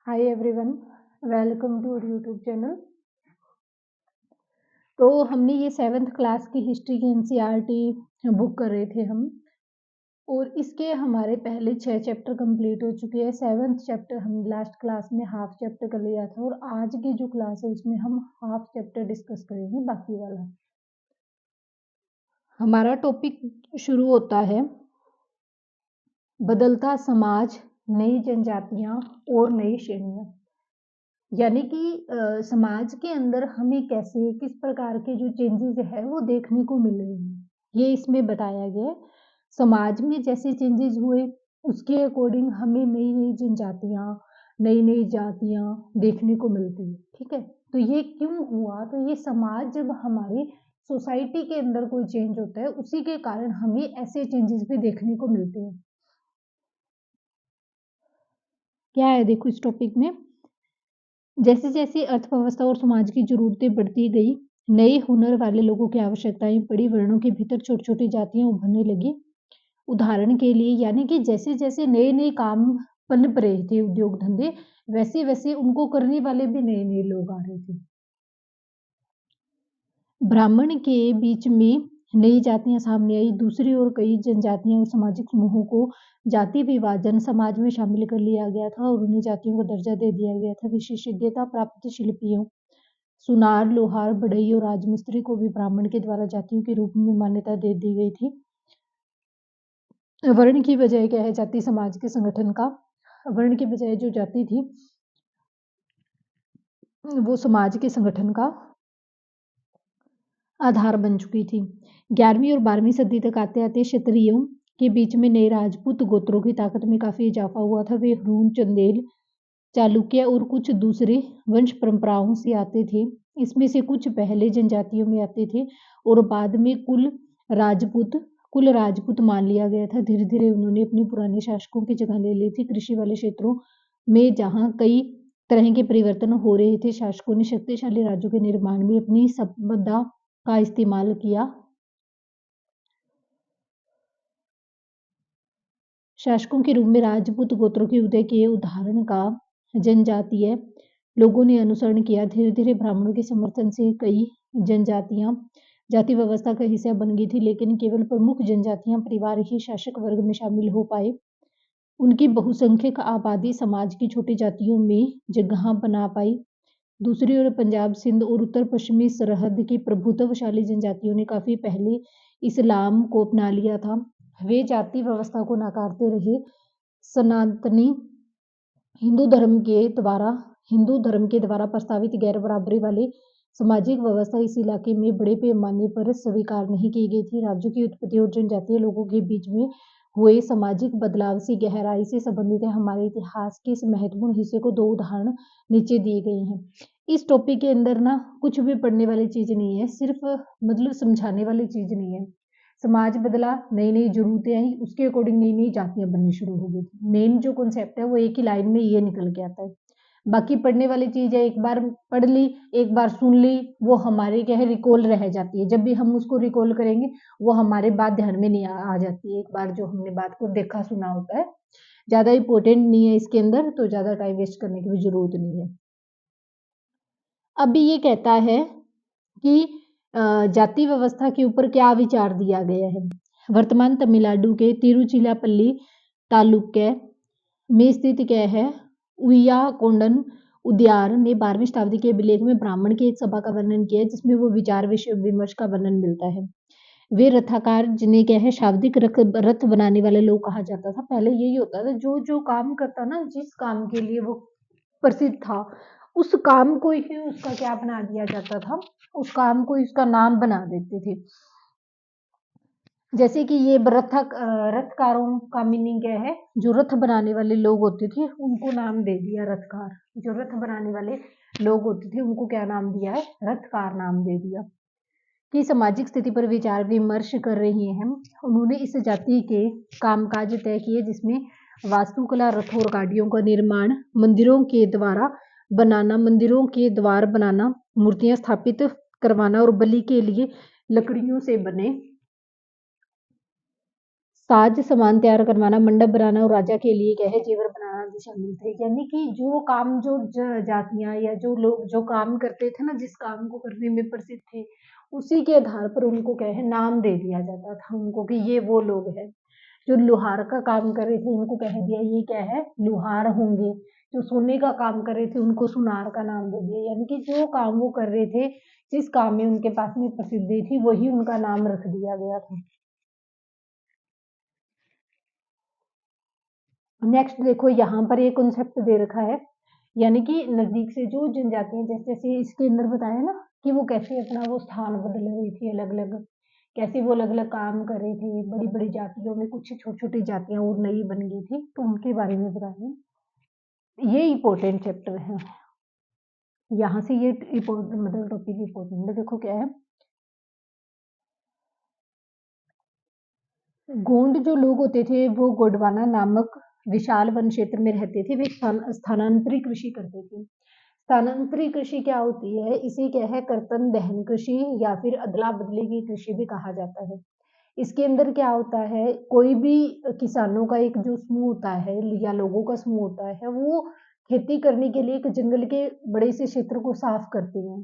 Hi everyone, welcome to YouTube channel. तो हमने ये 7th क्लास की हिस्ट्री की एनसीईआरटी बुक कर रहे थे हम, और इसके हमारे पहले 6 चैप्टर कंप्लीट हो चुके हैं। 7th चैप्टर हम लास्ट क्लास में हाफ चैप्टर कर लिया था, और आज की जो क्लास है उसमें हम हाफ चैप्टर डिस्कस करेंगे, बाकी वाला। हमारा टॉपिक शुरू होता है बदलता समाज, नई जनजातियां और नई श्रेणियां। यानी कि समाज के अंदर हमें कैसे किस प्रकार के जो चेंजेस है वो देखने को मिल रहे हैं, ये इसमें बताया गया है। समाज में जैसे चेंजेस हुए उसके अकॉर्डिंग हमें नई नई जनजातियां, नई नई जातियां देखने को मिलती है। ठीक है, तो ये क्यों हुआ? तो ये समाज जब हमारी सोसाइटी के अंदर कोई चेंज होता है उसी के कारण हमें ऐसे चेंजेस भी देखने को मिलते हैं। क्या है देखो इस टॉपिक में, जैसे जैसे अर्थव्यवस्था और समाज की जरूरतें बढ़ती गई, नए हुनर वाले लोगों की आवश्यकताएं पड़ी, वर्णों के भीतर छोटी छोटी जातियां उभरने लगी। उदाहरण के लिए यानी कि जैसे जैसे नए नए काम पनप रहे थे, उद्योग धंधे, वैसे वैसे उनको करने वाले भी नए नए लोग आ रहे थे। ब्राह्मण के बीच में नई जातियां सामने आई, दूसरी ओर कई जनजातियां और सामाजिक समूहों को जाति विभाजन समाज में शामिल कर लिया गया था और उन्हें जातियों का दर्जा दे दिया गया था। विशेषज्ञता प्राप्त शिल्पियों, सुनार, लोहार, बढ़ई और राजमिस्त्री को भी ब्राह्मण के द्वारा जातियों के रूप में मान्यता दे दी गई थी। वर्ण की बजाय क्या है, जाति समाज के संगठन का, वर्ण की बजाय जो जाति थी वो समाज के संगठन का आधार बन चुकी थी। 11वीं और 12वीं सदी तक आते आते क्षत्रियों के बीच में नए राजपूत गोत्रों की ताकत में काफी इजाफा हुआ था। वे ह्रून, चंदेल, चालुक्य और कुछ दूसरे वंश परंपराओं से आते थे। इसमें से कुछ पहले जनजातियों में आते थे और बाद में कुल राजपूत मान लिया गया था। धीरे धीरे उन्होंने अपने पुराने शासकों की जगह ले ली थी। कृषि वाले क्षेत्रों में जहां कई तरह के परिवर्तन हो रहे थे, शासकों ने शक्तिशाली राज्यों के निर्माण में अपनी संपदा का इस्तेमाल किया। शासकों के रूप में राजपूत गोत्रों के उदय के उदाहरण का जनजातीय लोगों ने अनुसरण किया। धीरे धीरे ब्राह्मणों के समर्थन से कई जनजातियां जाति व्यवस्था का हिस्सा बन गई थी, लेकिन केवल प्रमुख जनजातियां परिवार ही शासक वर्ग में शामिल हो पाए। उनकी बहुसंख्यक आबादी समाज की छोटी जातियों में जगह बना पाई। दूसरी ओर पंजाब, सिंध और उत्तर पश्चिमी सरहद की प्रभुत्वशाली जनजातियों ने काफी पहले इस्लाम को अपना लिया था। वे जाति व्यवस्था को नकारते रहे। सनातनी हिंदू धर्म के द्वारा प्रस्तावित गैर बराबरी वाली सामाजिक व्यवस्था इस इलाके में बड़े पैमाने पर स्वीकार नहीं की गई थी। राज्यों की उत्पत्ति और जनजातीय लोगों के बीच में हुए सामाजिक बदलाव से गहराई से संबंधित है। हमारे इतिहास के इस महत्वपूर्ण हिस्से को 2 उदाहरण नीचे दिए गए हैं। इस टॉपिक के अंदर ना कुछ भी पढ़ने वाली चीज नहीं है, सिर्फ मतलब समझाने वाली चीज नहीं है। समाज बदला, नई नई जरूरतें आई, उसके अकॉर्डिंग नई नई जातियां बननी शुरू हो गई थी। मेन जो कॉन्सेप्ट है वो एक ही लाइन में ये निकल के आता है। बाकी पढ़ने वाली चीज है, एक बार पढ़ ली, एक बार सुन ली, वो हमारे क्या है रिकॉल रह जाती है। जब भी हम उसको रिकॉल करेंगे वो हमारे बात ध्यान में नहीं आ जाती है। एक बार जो हमने बात को देखा सुना होता है, ज्यादा इंपॉर्टेंट नहीं है इसके अंदर, तो ज्यादा टाइम वेस्ट करने की भी जरूरत नहीं है। अभी ये कहता है कि जाति व्यवस्था के ऊपर क्या विचार दिया गया है। वर्तमान तमिलनाडु के तिरुचिरापल्ली तालुके में स्थित क्या है, उय्याकोंडन उद्यान ने 12वीं शताब्दी के अभिलेख में ब्राह्मण की एक सभा का वर्णन किया है, जिसमें वो विचार विमर्श का वर्णन मिलता है। वे रथाकार, जिन्हें क्या है शाब्दिक रथ बनाने वाले लोग कहा जाता था। पहले यही होता था, जो जो काम करता ना, जिस काम के लिए वो प्रसिद्ध था, उस काम को ही उसका क्या बना दिया जाता था, उस काम को इसका नाम बना देते थे। जैसे कि ये रथकारों का मीनिंग क्या है, जो रथ बनाने वाले लोग होते थे उनको नाम दे दिया रथकार। जो रथ बनाने वाले लोग होते थे उनको क्या नाम दिया है, रथकार नाम दे दिया। की सामाजिक स्थिति पर विचार विमर्श कर रहे हैं। उन्होंने इस जाति के कामकाज तय किए, जिसमें वास्तुकला, रथों और गाड़ियों का निर्माण, मंदिरों के द्वार बनाना, मूर्तियां स्थापित करवाना और बलि के लिए लकड़ियों से बने साज सामान तैयार करवाना, मंडप बनाना और राजा के लिए क्या है जेवर बनाना भी शामिल थे। यानी कि जो काम जो जातियां या जो लोग जो काम करते थे ना, जिस काम को करने में प्रसिद्ध थे, उसी के आधार पर उनको क्या है नाम दे दिया जाता था उनको कि ये वो लोग हैं। जो लोहार का काम कर रहे थे उनको कह दिया ये क्या है लोहार होंगे। जो सोने का काम कर रहे थे उनको सुनार का नाम दे दिया। यानी कि जो काम वो कर रहे थे, जिस काम में उनके पास में प्रसिद्धि थी, वही उनका नाम रख दिया गया था। नेक्स्ट देखो यहाँ पर ये कॉन्सेप्ट दे रखा है, यानी कि नजदीक से जो जनजातियां जैसे जैसे इसके अंदर बताया ना कि वो कैसे अपना वो स्थान बदल रही थी अलग अलग, कैसे वो अलग अलग काम कर रहे थे। बड़ी बड़ी जातियों में कुछ छोटी छोटी जातियां और नई बन गई थी, तो उनके बारे में बताया। ये इम्पोर्टेंट चैप्टर है। यहाँ से ये मतलब टॉपिक इम्पोर्टेंट है। देखो क्या है, गोंड जो लोग होते थे वो गोंडवाना नामक विशाल वन क्षेत्र में रहते थे। वे स्थानांतरी कृषि करते थे। स्थानांतरी कृषि क्या होती है, इसे क्या है कर्तन दहन कृषि या फिर अदला बदली की कृषि भी कहा जाता है। इसके अंदर क्या होता है, कोई भी किसानों का एक जो समूह होता है या लोगों का समूह होता है, वो खेती करने के लिए एक जंगल के बड़े से क्षेत्र को साफ करते हैं।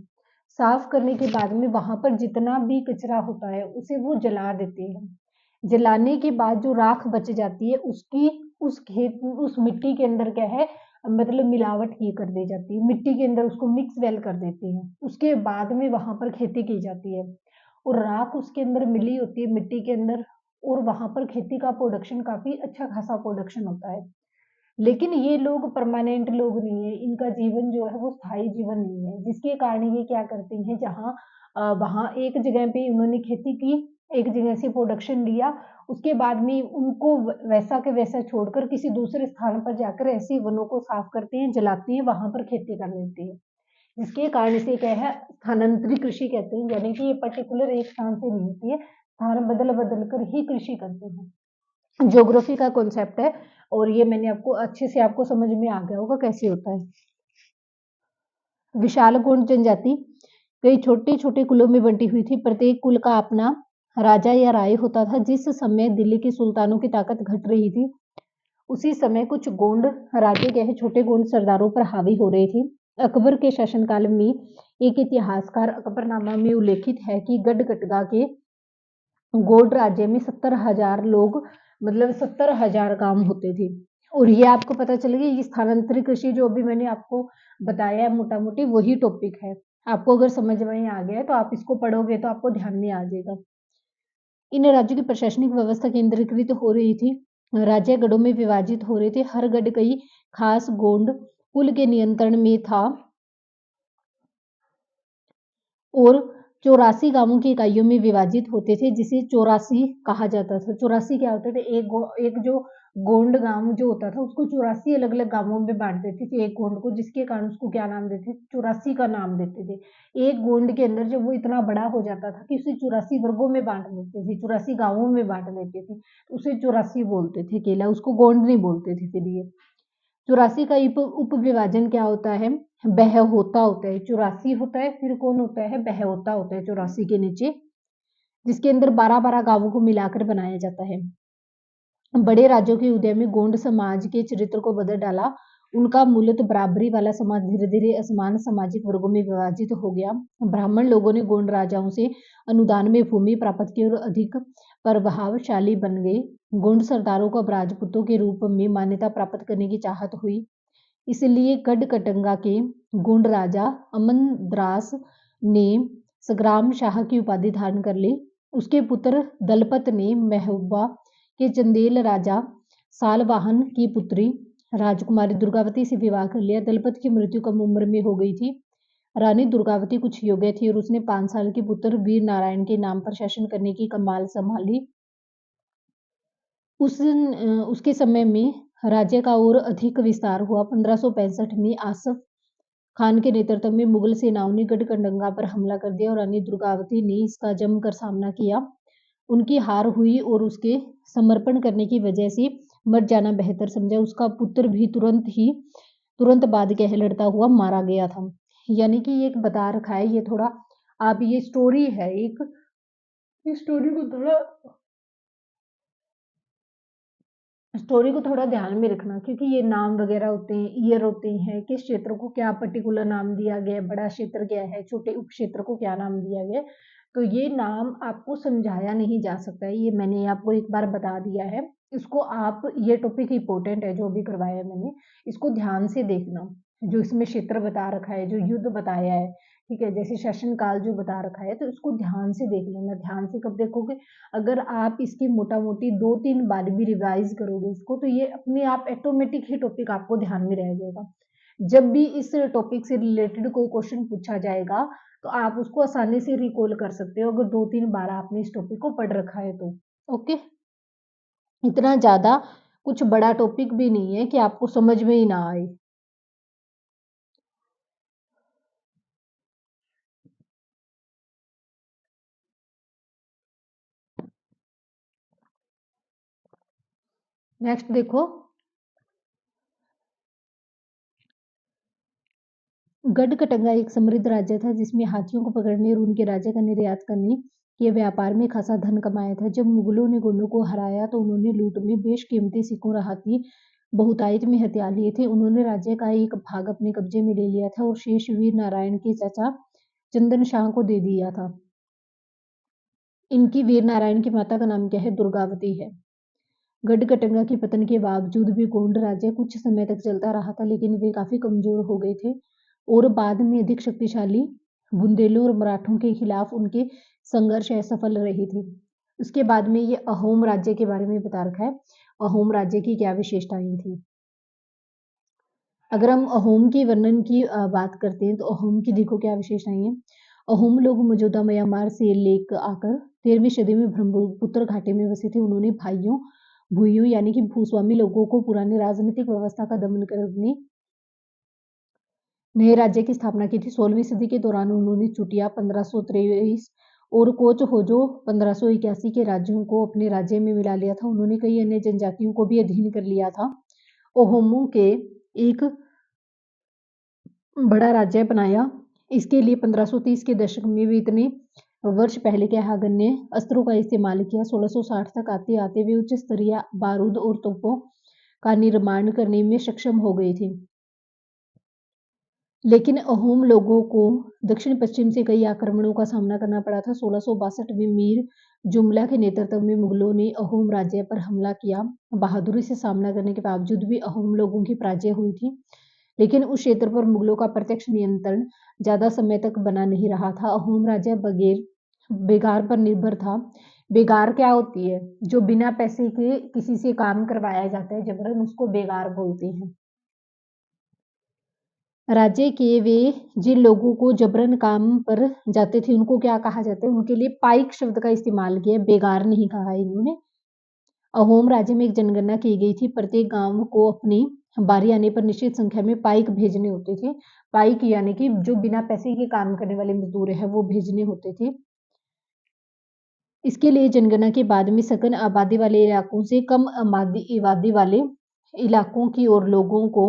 साफ करने के बाद में वहां पर जितना भी कचरा होता है उसे वो जला देते हैं। जलाने के बाद जो राख बच जाती है उसकी उस खेत उस मिट्टी के अंदर क्या है मतलब मिलावट की कर दी जाती है। मिट्टी के अंदर उसको मिक्स वेल कर देते हैं। उसके बाद में वहां पर खेती की जाती है और राख उसके अंदर मिली होती है मिट्टी के अंदर, और वहां पर खेती का प्रोडक्शन काफी अच्छा खासा प्रोडक्शन होता है। लेकिन ये लोग परमानेंट लोग नहीं है, इनका जीवन जो है वो स्थायी जीवन नहीं है, जिसके कारण ये क्या करते हैं जहाँ वहां एक जगह पे उन्होंने खेती की, एक जगह से प्रोडक्शन लिया, उसके बाद में उनको वैसा के वैसा छोड़कर किसी दूसरे स्थान पर जाकर ऐसे वनों को साफ करते हैं, जलाते हैं, वहां पर खेती कर लेते हैं। जिसके कारण इसे क्या है स्थानांतरी कृषि कहते हैं। यानी कि ये पर्टिकुलर एक स्थान से नहीं होती है, स्थान बदल बदल कर ही कृषि करते हैं। ज्योग्राफी का कॉन्सेप्ट है और ये मैंने आपको अच्छे से आपको समझ में आ गया होगा कैसे होता है। विशाल गोंड जनजाति कई छोटे छोटे कुलों में बंटी हुई थी। प्रत्येक कुल का अपना राजा या राय होता था। जिस समय दिल्ली के सुल्तानों की ताकत घट रही थी, उसी समय कुछ गोंड राजे के छोटे गोंड सरदारों पर हावी हो रहे थे। अकबर के शासनकाल में एक इतिहासकार अकबरनामा में उल्लेखित है कि गढ़गटगा के गोंड राज्य में 70,000 लोग मतलब 70,000 काम होते थे। और ये आपको पता चल गया, ये स्थानांतरित कृषि जो अभी मैंने आपको बताया है मोटा मोटी वही टॉपिक है। आपको अगर समझ में आ गया है तो आप इसको पढ़ोगे तो आपको ध्यान में आ जाएगा। इन राज्यों की प्रशासनिक व्यवस्था केंद्रीकृत हो रही थी, राज्य गढ़ों में विभाजित हो रहे थे। हर गढ़ कई खास गोंड कुल के नियंत्रण में था और 84 गांवों की इकाइयों में विभाजित होते थे, जिसे चौरासी कहा जाता था। चौरासी क्या होते थे, एक जो गोंड गांव जो होता था उसको 84 अलग अलग गांवों में बांट देते थे एक गोंड को, जिसके कारण उसको क्या नाम देते थे, 84 का नाम देते थे। एक गोंड के अंदर जब वो इतना बड़ा हो जाता था कि उसे 84 वर्गों में बांट देते थे, 84 गांवों में बांट देते थे, तो उसे 84 बोलते थे केला, उसको गोंड नहीं बोलते थे। फिर ये 84 का उप विभाजन क्या होता है, बहहोता होता है। 84 होता है, फिर कौन होता है, बहहोता होता है 84 के नीचे, जिसके अंदर 12-12 गांवों को मिलाकर बनाया जाता है। बड़े राज्यों के उदय में गोंड समाज के चरित्र को बदल डाला। उनका मूलतः बराबरी वाला समाज धीरे धीरे असमान सामाजिक वर्गों में विभाजित हो गया। ब्राह्मण लोगों ने गोंड राजाओं से अनुदान में भूमि प्राप्त की और अधिक प्रभावशाली बन गए। गोंड सरदारों को अब राजपूतों के रूप में मान्यता प्राप्त करने की चाहत हुई। इसलिए गढ़कटंगा के गोंड राजा अमनदास ने संग्राम शाह की उपाधि धारण कर ली। उसके पुत्र दलपत ने महबूबा के चंदेल राजा सालवाहन की पुत्री राजकुमारी दुर्गावती से विवाह कर लिया। दलपत की मृत्यु कम उम्र में हो गई थी। रानी दुर्गावती कुछ योग्य थी और उसने 5 साल के पुत्र वीर नारायण के नाम पर शासन करने की कमाल संभाली। उसके समय में राज्य का और अधिक विस्तार हुआ। 1565 में आसफ खान के नेतृत्व में मुगल सेनाओं ने गढ़कंडगा पर हमला कर दिया और रानी दुर्गावती ने इसका जमकर सामना किया। उनकी हार हुई और उसके समर्पण करने की वजह से मर जाना बेहतर समझा। उसका पुत्र भी तुरंत बाद कह लड़ता हुआ मारा गया था। यानी कि ये एक बता रखा है, ये थोड़ा आप ये स्टोरी है एक, इस स्टोरी को थोड़ा स्टोरी को थोड़ा ध्यान में रखना, क्योंकि ये नाम वगैरह होते हैं, ईयर होते हैं, किस क्षेत्र को क्या पर्टिकुलर नाम दिया गया है, बड़ा क्षेत्र क्या है, छोटे उपक्षेत्र को क्या नाम दिया गया है। तो ये नाम आपको समझाया नहीं जा सकता है, ये मैंने आपको एक बार बता दिया है। इसको आप, ये टॉपिक इंपॉर्टेंट है जो भी करवाया है मैंने, इसको ध्यान से देखना। जो इसमें क्षेत्र बता रखा है, जो युद्ध बताया है, ठीक है, जैसे शासन काल जो बता रखा है, तो इसको ध्यान से देख लेना। ध्यान से कब देखोगे, अगर आप इसकी मोटा-मोटी 2-3 बार भी रिवाइज़ करोगे इसको, तो ये अपने आप ऑटोमेटिक ही टॉपिक आपको ध्यान में रह जाएगा। जब भी इस टॉपिक से रिलेटेड कोई क्वेश्चन पूछा जाएगा, तो आप उसको आसानी से रिकॉल कर सकते हो, अगर 2-3 बार आपने इस टॉपिक को पढ़ रखा है तो। ओके? इतना ज़्यादा कुछ बड़ा टॉपिक भी नहीं है कि आपको समझ में ही ना आए। नेक्स्ट देखो, गढ़कटंगा एक समृद्ध राज्य था जिसमें हाथियों को पकड़ने और उनके राज्य का निर्यात करने के व्यापार में खासा धन कमाया था। जब मुगलों ने गोंडों को हराया तो उन्होंने लूट में बेशकीमती सिक्कों और हाथी बहुतायत में हथिया लिए थे। उन्होंने राज्य का एक भाग अपने कब्जे में ले लिया था और शेष वीर नारायण के चाचा चंदन शाह को दे दिया था। इनकी वीर नारायण की माता का नाम क्या है? दुर्गावती है। गढ़कटंगा के पतन के बावजूद भी गोंड राज्य कुछ समय तक चलता रहा था, लेकिन वे काफी कमजोर हो गए थे और बाद में अधिक शक्तिशाली बुंदेलों और मराठों के खिलाफ उनके संघर्ष असफल रहे थे। उसके बाद में ये अहोम राज्य के बारे में बता रखा है। अहोम राज्य की क्या विशेषताएं थी? अगर हम अहोम के वर्णन की बात करते हैं, तो अहोम की देखो क्या विशेषताएं हैं। अहोम लोग मौजूदा म्यांमार से लेकर आकर 13वीं सदी में ब्रह्मपुत्र घाटी में बसे थे। उन्होंने भाइयों भुइयों यानी कि भूस्वामी लोगों को पुरानी राजनीतिक व्यवस्था का दमन करने नए राज्य की स्थापना की थी। 16वीं सदी के दौरान उन्होंने चुटिया 1523 और कोच होजो 1581 के राज्यों को अपने राज्य में मिला लिया था। उन्होंने कई अन्य जनजातियों को भी अधीन कर लिया था। अहोमों के एक बड़ा राज्य बनाया। इसके लिए 1530 के दशक में भी इतने वर्ष पहले के हागन ने अस्त्रों का इस्तेमाल किया। 1660 तक आते आते वे उच्च स्तरीय बारूद और तोपों का निर्माण करने में सक्षम हो गए थे। लेकिन अहोम लोगों को दक्षिण पश्चिम से कई आक्रमणों का सामना करना पड़ा था। 1662 में मीर जुमला के नेतृत्व में मुगलों ने अहोम राज्य पर हमला किया। बहादुरी से सामना करने के बावजूद भी अहोम लोगों की पराजय हुई थी, लेकिन उस क्षेत्र पर मुगलों का प्रत्यक्ष नियंत्रण ज्यादा समय तक बना नहीं रहा था। अहोम राज्य बगैर बेगार पर निर्भर था। बेगार क्या होती है? जो बिना पैसे के किसी से काम करवाया जाता है जबरन, उसको बेगार बोलते हैं। राज्य के वे जिन लोगों को जबरन काम पर जाते थे उनको क्या कहा जाता है? उनके लिए पाइक शब्द का इस्तेमाल किया, बेगार नहीं कहा है इन्होंने। अहोम राज्य में एक जनगणना की गई थी। प्रत्येक गांव को अपनी बारी आने पर निश्चित संख्या में पाइक भेजने होते थे। पाइक यानी कि जो बिना पैसे के काम करने वाले मजदूर है वो भेजने होते थे। इसके लिए जनगणना के बाद में सकन आबादी वाले इलाकों से कम आबादी वाले इलाकों की ओर लोगों को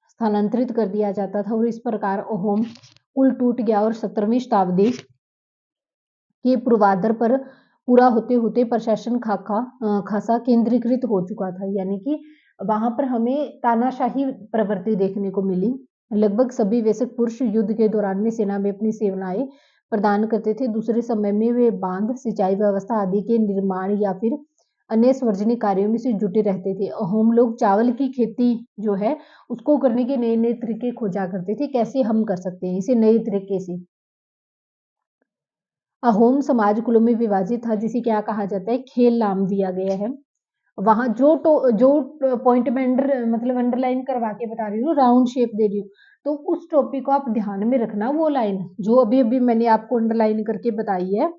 स्थानांतरित कर दिया जाता था और इस प्रकार अहोम कुल टूट गया और 17वीं शताब्दी के पूर्वार्ध पर पूरा होते होते प्रशासन खासा केंद्रीकृत हो चुका था। यानी कि वहां पर हमें तानाशाही प्रवृत्ति देखने को मिली। लगभग सभी वयस्क पुरुष युद्ध के दौरान में सेना में अपनी सेवाएं प्रदान करते थे। दूसरे समय में वे बांध, सिंचाई व्यवस्था आदि के निर्माण या फिर अन्य सार्वजनिक कार्यों में से जुटे रहते थे। अहोम लोग चावल की खेती जो है उसको करने के नए नए तरीके खोजा करते थे, कैसे हम कर सकते हैं इसे नए तरीके से। अहोम समाज कुलों में विभाजित था, जिसे क्या कहा जाता है? खेल नाम दिया गया है। वहां जो पॉइंट में मतलब अंडरलाइन करवा के बता रही हूँ, राउंड शेप दे रही हूँ, तो उस टॉपिक को आप ध्यान में रखना। वो लाइन जो अभी अभी मैंने आपको अंडरलाइन करके बताई है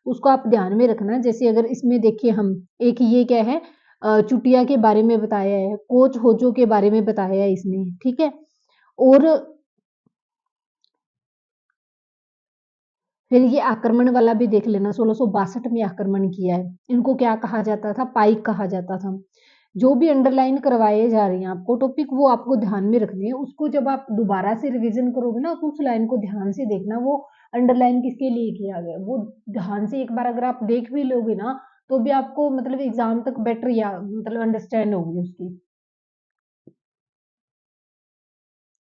उसको आप ध्यान में रखना। जैसे अगर इसमें देखिए, हम एक ये क्या है, चुटिया के बारे में बताया है, कोच होजो के बारे में बताया है इसमें, ठीक है। और फिर ये आक्रमण वाला भी देख लेना, 1662 में आक्रमण किया है। इनको क्या कहा जाता था? पाइक कहा जाता था। जो भी अंडरलाइन करवाए जा रही हैं आपको टॉपिक, वो आपको ध्यान में रखने हैं। उसको जब आप दोबारा से रिवीजन करोगे ना, तो उस लाइन को ध्यान से देखना, वो अंडरलाइन किसके लिए किया गया, वो ध्यान से एक बार अगर आप देख भी लोगे ना, तो भी आपको मतलब एग्जाम तक बेटर या मतलब अंडरस्टैंड होगी उसकी।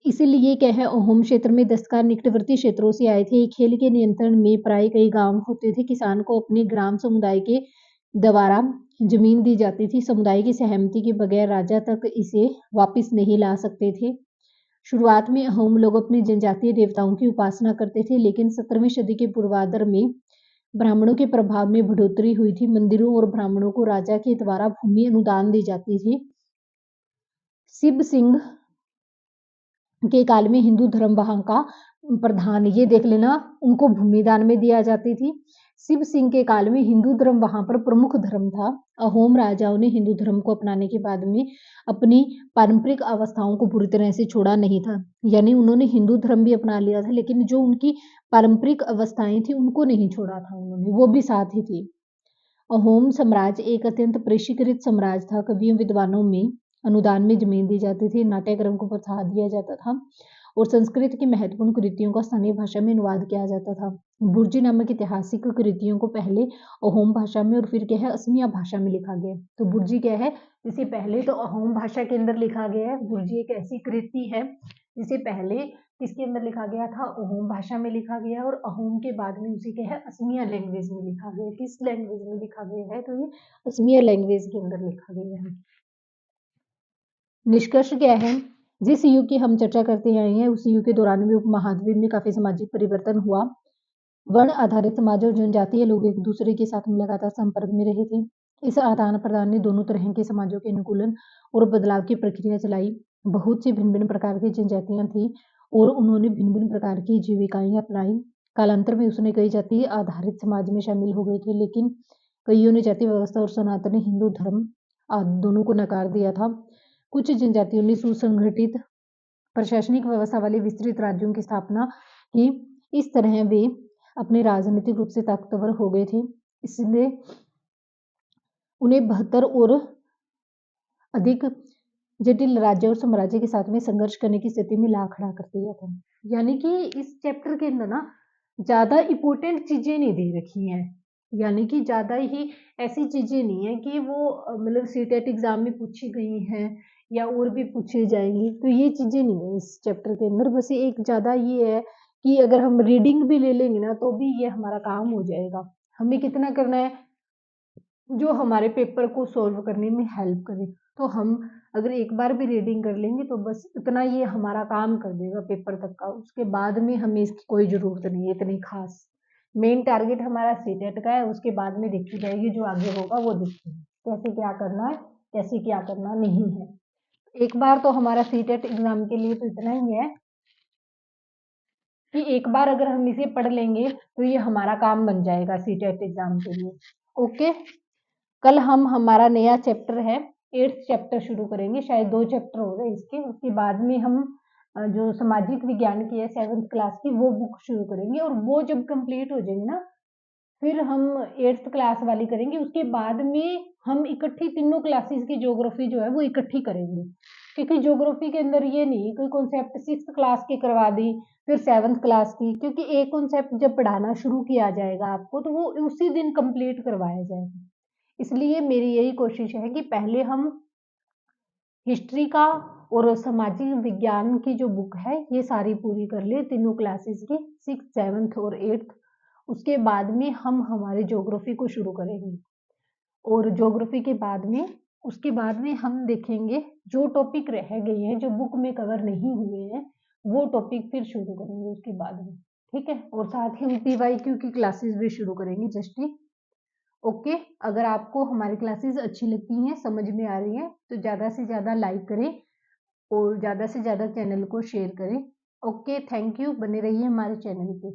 इसीलिए क्या है, अहोम क्षेत्र में दस्तकार निकटवर्ती क्षेत्रों से आए थे। खेल के नियंत्रण में प्राय कई गांव होते थे। किसान को अपने ग्राम समुदाय के द्वारा जमीन दी जाती थी। समुदाय की सहमति के बगैर राजा तक इसे वापस नहीं ला सकते थे। शुरुआत में अहोम लोग अपने जनजातीय देवताओं की उपासना करते थे, लेकिन 17वीं सदी के पूर्वार्ध में ब्राह्मणों के प्रभाव में बढ़ोतरी हुई थी। मंदिरों और ब्राह्मणों को राजा के द्वारा भूमि अनुदान दी जाती थी। शिव सिंह के काल में हिंदू धर्म वहां का प्रधान, ये देख लेना, उनको भूमि दान में दिया जाती थी। शिव सिंह के काल में हिंदू धर्म वहां पर प्रमुख धर्म था। अहोम राजाओं ने हिंदू धर्म को अपनाने के बाद में अपनी पारंपरिक अवस्थाओं को पूरी तरह से छोड़ा नहीं था। यानी उन्होंने हिंदू धर्म भी अपना लिया था, लेकिन जो उनकी पारंपरिक अवस्थाएं थी उनको नहीं छोड़ा था उन्होंने, वो भी साथ ही थी। अहोम साम्राज्य एक अत्यंत परिष्कृत साम्राज्य था। कवियों विद्वानों में अनुदान में जमीन दी जाती थी, नाट्यक्रम को प्रोत्साहन दिया जाता था और संस्कृत की महत्वपूर्ण कृतियों का स्थानीय भाषा में अनुवाद किया जाता था। बुर्जी नामक ऐतिहासिक कृतियों को पहले अहोम भाषा में और फिर क्या है, असमिया भाषा में लिखा गया। तो बुर्जी क्या है, जिसे पहले तो अहोम भाषा के अंदर लिखा गया है। बुर्जी एक ऐसी कृति है जिसे पहले किसके अंदर लिखा गया था, अहोम भाषा में लिखा गया, और अहोम के बाद में उसे क्या है, असमिया लैंग्वेज में लिखा गया। किस लैंग्वेज में लिखा गया है, तो ये असमिया लैंग्वेज के अंदर लिखा गया है। निष्कर्ष क्या है, जिस युग की हम चर्चा करते आए हैं उस युग के दौरान भी उपमहाद्वीप में काफी सामाजिक परिवर्तन हुआ। वर्ण आधारित समाज और जनजातीय लोग एक दूसरे के साथ में लगातार संपर्क में रहे थे। इस आदान प्रदान ने दोनों तरह के समाजों के अनुकूलन और बदलाव की प्रक्रिया चलाई। बहुत सी भिन्न भिन्न प्रकार की जनजातियां थी और उन्होंने भिन्न भिन्न प्रकार की जीविकाएं अपनाई। कालांतर में उसने कई जाति आधारित समाज में शामिल हो गए थे, लेकिन कईयों ने जाति व्यवस्था और सनातन हिंदू धर्म आदि दोनों को नकार दिया था। कुछ जनजातियों ने सुसंगठित प्रशासनिक व्यवस्था वाले विस्तृत राज्यों की स्थापना की। इस तरह वे अपने राजनीतिक रूप से ताकतवर हो गए थे, इसलिए उन्हें बेहतर और अधिक जटिल राज्य और साम्राज्य के साथ में संघर्ष करने की स्थिति में ला खड़ा कर दिया था। यानी कि इस चैप्टर के अंदर ना ज्यादा इंपॉर्टेंट चीजें नहीं दे रखी हैं, यानी कि ज्यादा ही ऐसी चीजें नहीं है कि वो मतलब सीटेट एग्जाम में पूछी गई हैं या और भी पूछी जाएंगी, तो ये चीजें नहीं है इस चैप्टर के अंदर। बस एक ज्यादा ये है कि अगर हम रीडिंग भी ले लेंगे ना तो भी ये हमारा काम हो जाएगा। हमें कितना करना है, जो हमारे पेपर को सॉल्व करने में हेल्प करे। तो हम अगर एक बार भी रीडिंग कर लेंगे तो बस इतना ये हमारा काम कर देगा पेपर तक का। उसके बाद में हमें इसकी कोई जरूरत नहीं है इतनी खास। मेन टारगेट हमारा सीटेट का है, उसके बाद में देखी जाएगी, जो आगे होगा वो देखेंगे कैसे क्या करना है, कैसे क्या करना नहीं है। एक बार तो हमारा सीटेट एग्जाम के लिए तो इतना ही है कि एक बार अगर हम इसे पढ़ लेंगे तो ये हमारा काम बन जाएगा सीटेट एग्जाम के लिए। ओके, कल हम हमारा नया चैप्टर है 8th चैप्टर शुरू करेंगे। शायद 2 चैप्टर हो गए इसके, उसके बाद में हम जो सामाजिक विज्ञान की है 7th क्लास की वो बुक शुरू करेंगे, और वो जब कंप्लीट हो जाएगी ना फिर हम 8th क्लास वाली करेंगे। उसके बाद में हम इकट्ठी तीनों क्लासेस की ज्योग्राफी जो है वो इकट्ठी करेंगे, क्योंकि ज्योग्राफी के अंदर ये नहीं कोई कॉन्सेप्ट 6th क्लास की करवा दी फिर 7th क्लास की, क्योंकि एक कॉन्सेप्ट जब पढ़ाना शुरू किया जाएगा आपको तो वो उसी दिन कंप्लीट करवाया जाएगा। इसलिए मेरी यही कोशिश है कि पहले हम हिस्ट्री का और सामाजिक विज्ञान की जो बुक है ये सारी पूरी कर ले तीनों क्लासेस की, 6th 7th और 8th। उसके बाद में हम हमारे ज्योग्राफी को शुरू करेंगे, और ज्योग्राफी के बाद में उसके बाद में हम देखेंगे जो टॉपिक रह गए हैं जो बुक में कवर नहीं हुए हैं वो टॉपिक फिर शुरू करेंगे उसके बाद में। ठीक है, और साथ ही हम PYQ की क्लासेस भी शुरू करेंगे जस्ट। ओके, अगर आपको हमारी क्लासेस अच्छी लगती हैं, समझ में आ रही हैं, तो ज़्यादा से ज़्यादा लाइक करें और ज़्यादा से ज़्यादा चैनल को शेयर करें। ओके, थैंक यू, बने रहिए हमारे चैनल पे।